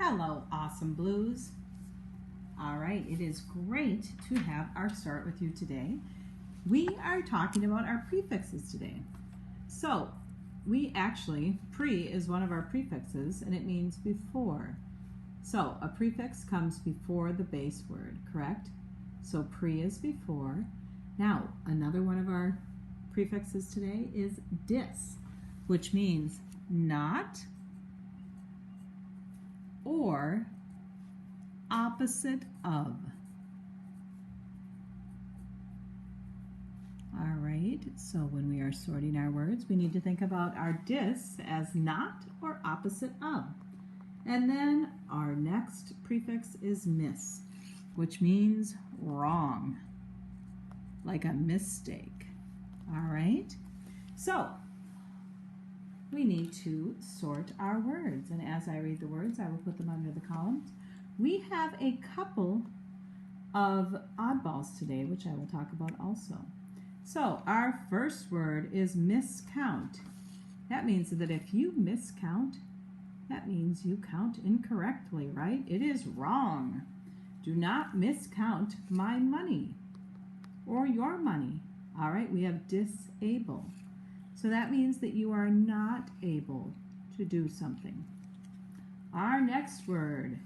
Hello, Awesome Blues. All right, it is great to have our start with you today. We are talking about our prefixes today. So, pre is one of our prefixes and it means before. So, a prefix comes before the base word, correct? So, pre is before. Now, another one of our prefixes today is dis, which means not or opposite of. All right, so when we are sorting our words, we need to think about our dis as not or opposite of. And then our next prefix is mis, which means wrong, like a mistake. All right, so we need to sort our words. And as I read the words, I will put them under the columns. We have a couple of oddballs today, which I will talk about also. So our first word is miscount. That means that if you miscount, that means you count incorrectly, right? It is wrong. Do not miscount my money or your money. All right, we have disable. So that means that you are not able to do something. Our next word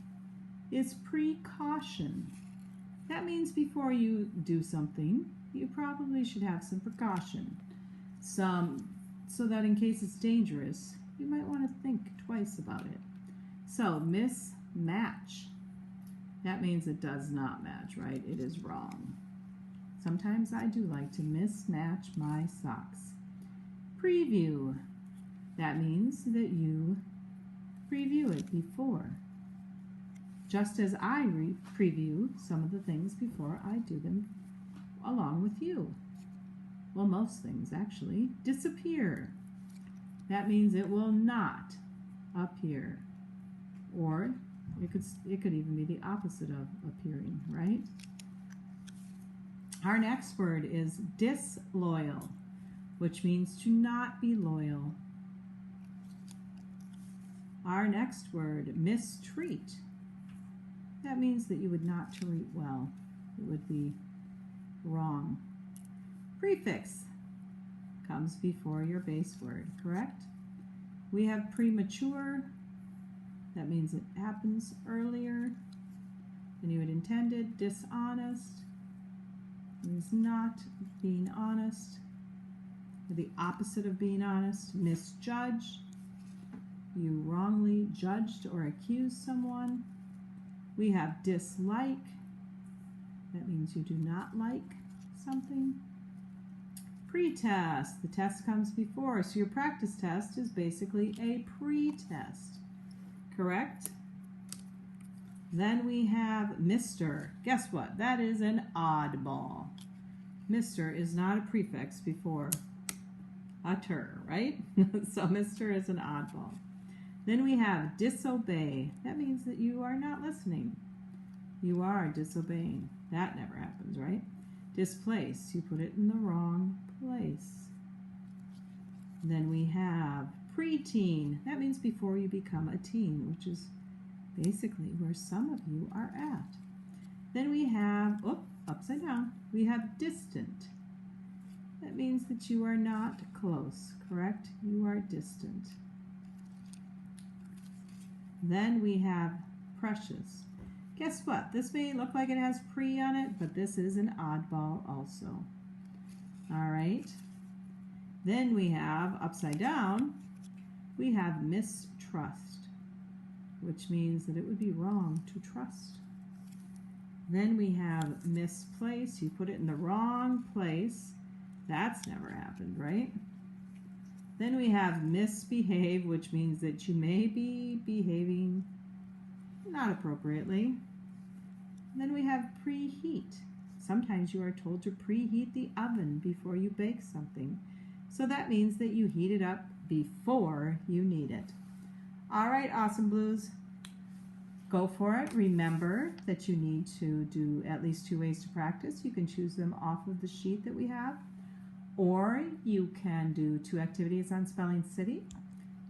is precaution. That means before you do something, you probably should have some precaution. So that in case it's dangerous, you might want to think twice about it. So mismatch. That means it does not match, right? It is wrong. Sometimes I do like to mismatch my socks. Preview. That means that you preview it before. Just as I preview some of the things before I do them along with you. Well, most things actually. Disappear. That means it will not appear. Or it could even be the opposite of appearing, right? Our next word is disloyal, which means to not be loyal. Our next word, mistreat. That means that you would not treat well. It would be wrong. Prefix comes before your base word, correct? We have premature. That means it happens earlier than you had intended. Dishonest means not being honest. The opposite of being honest. Misjudge. You wrongly judged or accused someone. We have dislike. That means you do not like something. Pretest. The test comes before. So your practice test is basically a pre-test. Correct? Then we have Mr. Guess what? That is an oddball. Mr. is not a prefix before a ter, right? So Mr. is an oddball. Then we have disobey. That means that you are not listening. You are disobeying. That never happens, right? Displace. You put it in the wrong place. Then we have preteen. That means before you become a teen, which is basically where some of you are at. Then we have, upside down, we have distant. That means that you are not close, correct? You are distant. Then we have precious. Guess what? This may look like it has pre on it, but this is an oddball also. All right. Then we have, upside down, we have mistrust, which means that it would be wrong to trust. Then we have misplace. You put it in the wrong place. That's never happened, right? Then we have misbehave, which means that you may be behaving not appropriately. Then we have preheat. Sometimes you are told to preheat the oven before you bake something. So that means that you heat it up before you need it. All right, Awesome Blues. Go for it. Remember that you need to do at least 2 ways to practice. You can choose them off of the sheet that we have. Or you can do 2 activities on Spelling City.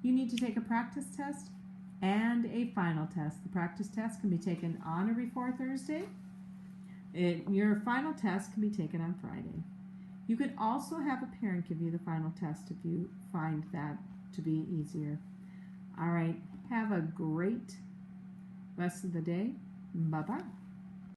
You need to take a practice test and a final test. The practice test can be taken on or before Thursday. Your final test can be taken on Friday. You could also have a parent give you the final test if you find that to be easier. All right, have a great rest of the day. Bye-bye.